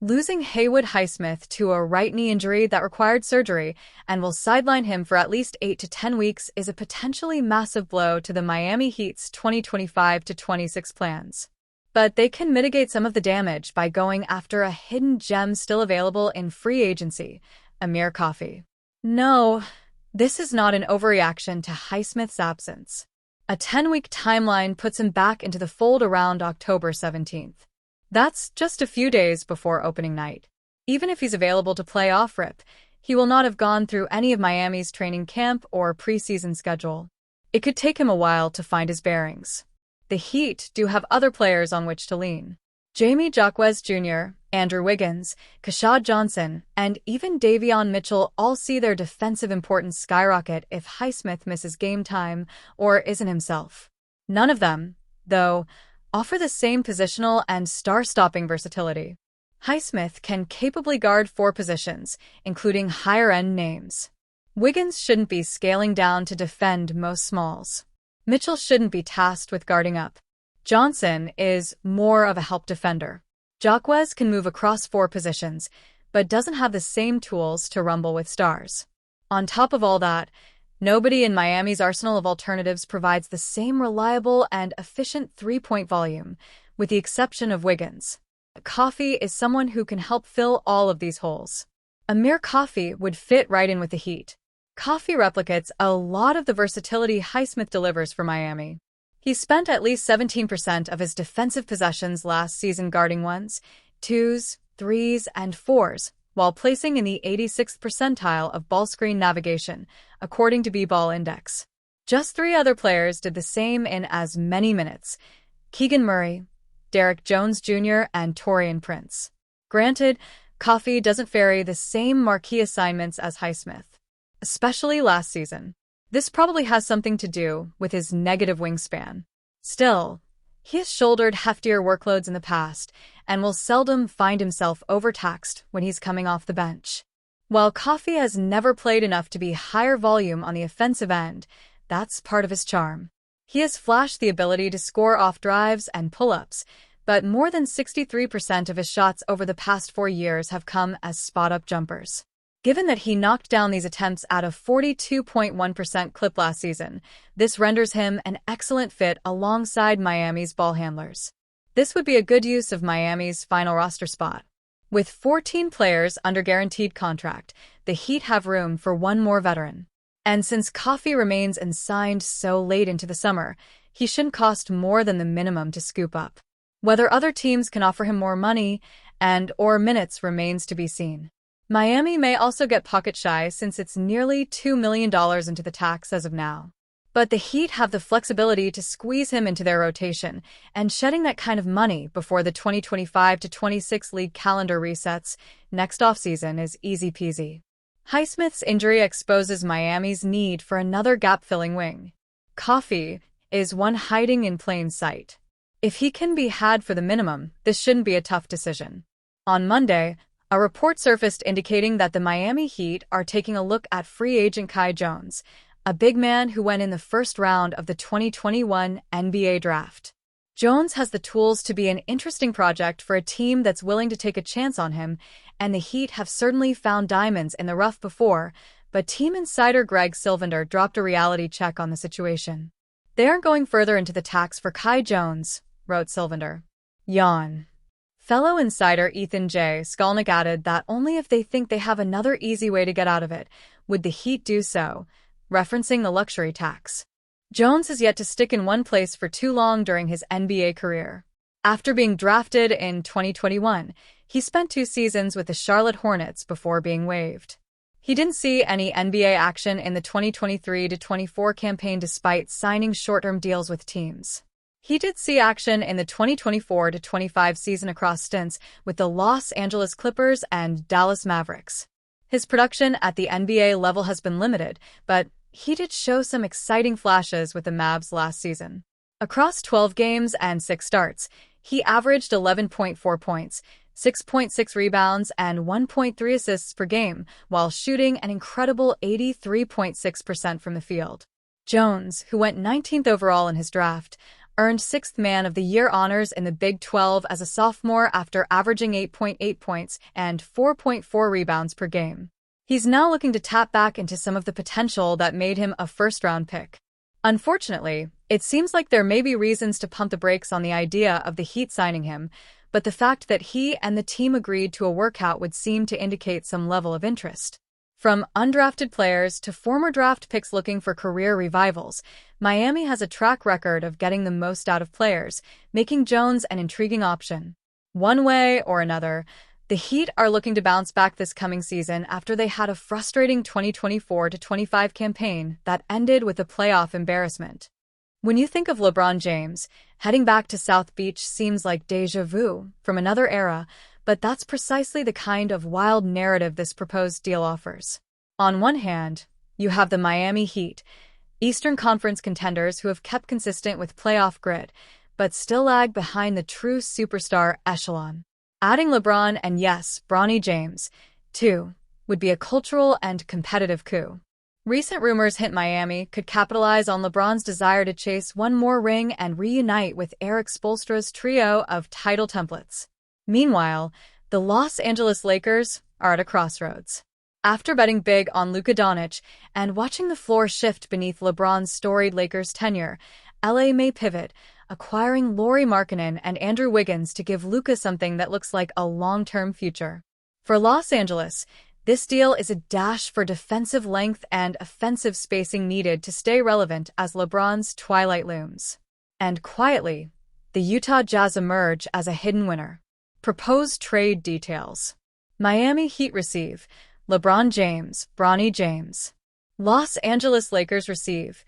Losing Haywood Highsmith to a right knee injury that required surgery and will sideline him for at least 8 to 10 weeks is a potentially massive blow to the Miami Heat's 2025-26 plans. But they can mitigate some of the damage by going after a hidden gem still available in free agency, Amir Coffey. No, this is not an overreaction to Highsmith's absence. A 10-week timeline puts him back into the fold around October 17th. That's just a few days before opening night. Even if he's available to play off-rip, he will not have gone through any of Miami's training camp or preseason schedule. It could take him a while to find his bearings. The Heat do have other players on which to lean. Jamie Jaquez Jr., Andrew Wiggins, Keshad Johnson, and even Davion Mitchell all see their defensive importance skyrocket if Highsmith misses game time or isn't himself. None of them, though, offer the same positional and star-stopping versatility. Highsmith can capably guard 4 positions, including higher-end names. Wiggins shouldn't be scaling down to defend most smalls. Mitchell shouldn't be tasked with guarding up. Johnson is more of a help defender. Jaquez can move across 4 positions, but doesn't have the same tools to rumble with stars. On top of all that, nobody in Miami's arsenal of alternatives provides the same reliable and efficient three-point volume, with the exception of Wiggins. Coffey is someone who can help fill all of these holes. Amir Coffey would fit right in with the Heat. Coffey replicates a lot of the versatility Highsmith delivers for Miami. He spent at least 17% of his defensive possessions last season guarding 1s, 2s, 3s, and 4s, while placing in the 86th percentile of ball screen navigation, according to B-Ball Index. Just 3 other players did the same in as many minutes: Keegan Murray, Derrick Jones Jr., and Taurean Prince. Granted, Coffey doesn't vary the same marquee assignments as Highsmith, especially last season. This probably has something to do with his negative wingspan. Still, he has shouldered heftier workloads in the past and will seldom find himself overtaxed when he's coming off the bench. While Coffey has never played enough to be higher volume on the offensive end, that's part of his charm. He has flashed the ability to score off drives and pull-ups, but more than 63% of his shots over the past 4 years have come as spot-up jumpers. Given that he knocked down these attempts at a 42.1% clip last season, this renders him an excellent fit alongside Miami's ball handlers. This would be a good use of Miami's final roster spot. With 14 players under guaranteed contract, the Heat have room for one more veteran. And since Coffey remains unsigned so late into the summer, he shouldn't cost more than the minimum to scoop up. Whether other teams can offer him more money and/or minutes remains to be seen. Miami may also get pocket shy since it's nearly $2 million into the tax as of now. But the Heat have the flexibility to squeeze him into their rotation, and shedding that kind of money before the 2025-26 league calendar resets next offseason is easy peasy. Highsmith's injury exposes Miami's need for another gap-filling wing. Coffey is one hiding in plain sight. If he can be had for the minimum, this shouldn't be a tough decision. On Monday, a report surfaced indicating that the Miami Heat are taking a look at free agent Kai Jones, a big man who went in the first round of the 2021 NBA draft. Jones has the tools to be an interesting project for a team that's willing to take a chance on him, and the Heat have certainly found diamonds in the rough before, but team insider Greg Sylvander dropped a reality check on the situation. They aren't going further into the tax for Kai Jones, wrote Sylvander. Yawn. Fellow insider Ethan J. Skolnick added that only if they think they have another easy way to get out of it would the Heat do so, referencing the luxury tax. Jones has yet to stick in one place for too long during his NBA career. After being drafted in 2021, he spent 2 seasons with the Charlotte Hornets before being waived. He didn't see any NBA action in the 2023-24 campaign despite signing short-term deals with teams. He did see action in the 2024-25 season across stints with the Los Angeles Clippers and Dallas Mavericks. His production at the NBA level has been limited, but he did show some exciting flashes with the Mavs last season. Across 12 games and 6 starts, he averaged 11.4 points, 6.6 rebounds, and 1.3 assists per game, while shooting an incredible 83.6% from the field. Jones, who went 19th overall in his draft, earned 6th Man of the Year honors in the Big 12 as a sophomore after averaging 8.8 points and 4.4 rebounds per game. He's now looking to tap back into some of the potential that made him a first-round pick. Unfortunately, it seems like there may be reasons to pump the brakes on the idea of the Heat signing him, but the fact that he and the team agreed to a workout would seem to indicate some level of interest. From undrafted players to former draft picks looking for career revivals, Miami has a track record of getting the most out of players, making Jones an intriguing option. One way or another, the Heat are looking to bounce back this coming season after they had a frustrating 2024-25 campaign that ended with a playoff embarrassment. When you think of LeBron James, heading back to South Beach seems like déjà vu from another era, but that's precisely the kind of wild narrative this proposed deal offers. On one hand, you have the Miami Heat, Eastern Conference contenders who have kept consistent with playoff grit, but still lag behind the true superstar echelon. Adding LeBron and yes, Bronny James, too, would be a cultural and competitive coup. Recent rumors hint Miami could capitalize on LeBron's desire to chase one more ring and reunite with Eric Spoelstra's trio of title templates. Meanwhile, the Los Angeles Lakers are at a crossroads. After betting big on Luka Doncic and watching the floor shift beneath LeBron's storied Lakers tenure, LA may pivot, acquiring Lauri Markkanen and Andrew Wiggins to give Luka something that looks like a long-term future. For Los Angeles, this deal is a dash for defensive length and offensive spacing needed to stay relevant as LeBron's twilight looms. And quietly, the Utah Jazz emerge as a hidden winner. Proposed trade details. Miami Heat receive LeBron James, Bronny James. Los Angeles Lakers receive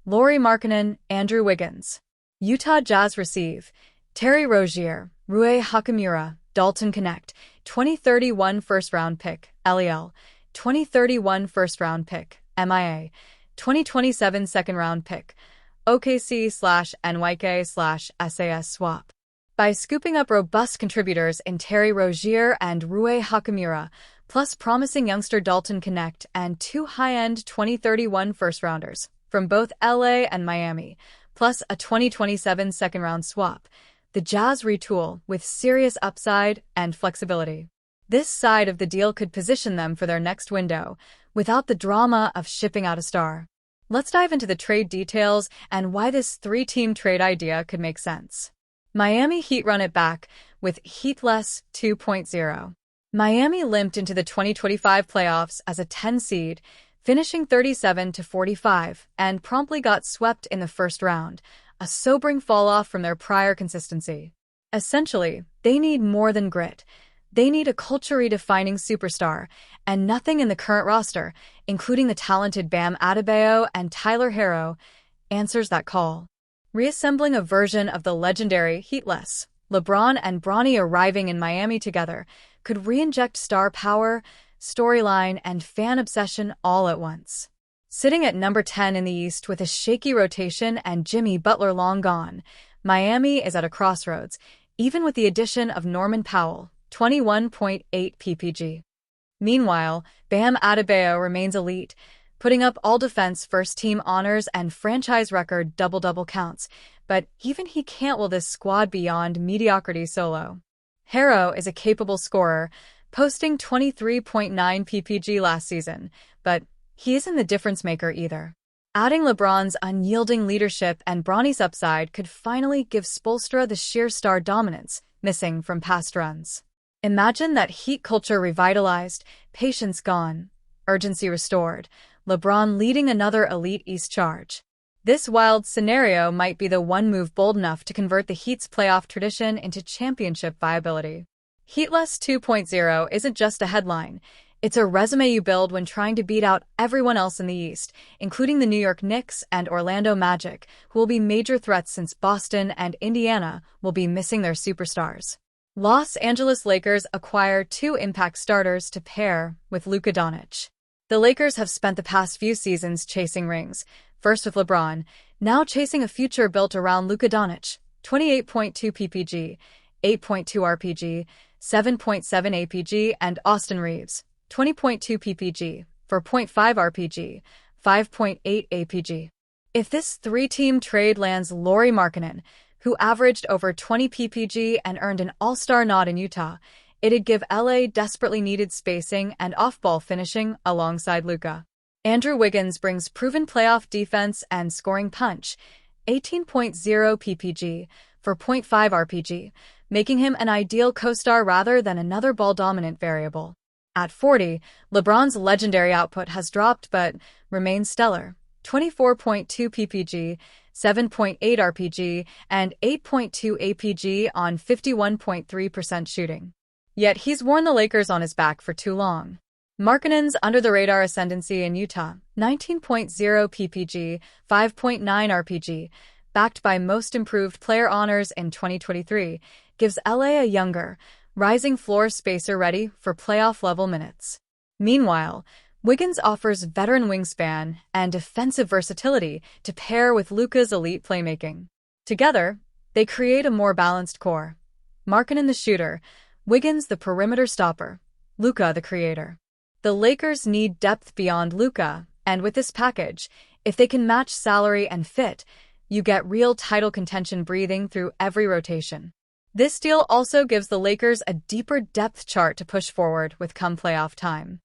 Lauri Markkanen, Andrew Wiggins. Utah Jazz receive Terry Rozier, Rui Hachimura, Dalton Knecht, 2031 first-round pick, LEL, 2031 first-round pick, MIA, 2027 second-round pick, OKC/NYK/SAS swap. By scooping up robust contributors in Terry Rozier and Rui Hachimura, plus promising youngster Dalton Knecht and 2 high-end 2031 first-rounders from both LA and Miami, plus a 2027 second-round swap, the Jazz retool with serious upside and flexibility. This side of the deal could position them for their next window, without the drama of shipping out a star. Let's dive into the trade details and why this 3-team trade idea could make sense. Miami Heat run it back with Heatless 2.0. Miami limped into the 2025 playoffs as a 10 seed, finishing 37-45, and promptly got swept in the first round, a sobering fall-off from their prior consistency. Essentially, they need more than grit. They need a culture-redefining superstar, and nothing in the current roster, including the talented Bam Adebayo and Tyler Herro, answers that call. Reassembling a version of the legendary Heatless, LeBron and Bronny arriving in Miami together could re-inject star power, storyline, and fan obsession all at once. Sitting at number 10 in the East with a shaky rotation and Jimmy Butler long gone, Miami is at a crossroads, even with the addition of Norman Powell, 21.8 ppg. Meanwhile, Bam Adebayo remains elite, putting up all-defense first-team honors and franchise record double-double counts, but even he can't will this squad beyond mediocrity solo. Herro is a capable scorer, posting 23.9 ppg last season, but he isn't the difference-maker either. Adding LeBron's unyielding leadership and Bronny's upside could finally give Spoelstra the sheer star dominance missing from past runs. Imagine that Heat culture revitalized, patience gone, urgency restored, LeBron leading another elite East charge. This wild scenario might be the one move bold enough to convert the Heat's playoff tradition into championship viability. Heatless 2.0 isn't just a headline. It's a resume you build when trying to beat out everyone else in the East, including the New York Knicks and Orlando Magic, who will be major threats since Boston and Indiana will be missing their superstars. Los Angeles Lakers acquire 2 impact starters to pair with Luka Doncic. The Lakers have spent the past few seasons chasing rings, first with LeBron, now chasing a future built around Luka Doncic, 28.2 ppg, 8.2 rpg, 7.7 apg, and Austin Reeves, 20.2 ppg, 4.5 rpg, 5.8 apg. If this three-team trade lands Lauri Markkanen, who averaged over 20 PPG and earned an all-star nod in Utah, it'd give LA desperately needed spacing and off-ball finishing alongside Luka. Andrew Wiggins brings proven playoff defense and scoring punch, 18.0 PPG for 0.5 RPG, making him an ideal co-star rather than another ball-dominant variable. At 40, LeBron's legendary output has dropped but remains stellar. 24.2 PPG, 7.8 RPG, and 8.2 APG on 51.3% shooting. Yet he's worn the Lakers on his back for too long. Markkanen's under-the-radar ascendancy in Utah, 19.0 PPG, 5.9 RPG, backed by Most Improved Player honors in 2023, gives LA a younger, rising floor spacer ready for playoff-level minutes. Meanwhile, Wiggins offers veteran wingspan and defensive versatility to pair with Luka's elite playmaking. Together, they create a more balanced core. Markkanen the shooter, Wiggins the perimeter stopper, Luka the creator. The Lakers need depth beyond Luka, and with this package, if they can match salary and fit, you get real title contention breathing through every rotation. This deal also gives the Lakers a deeper depth chart to push forward with come playoff time.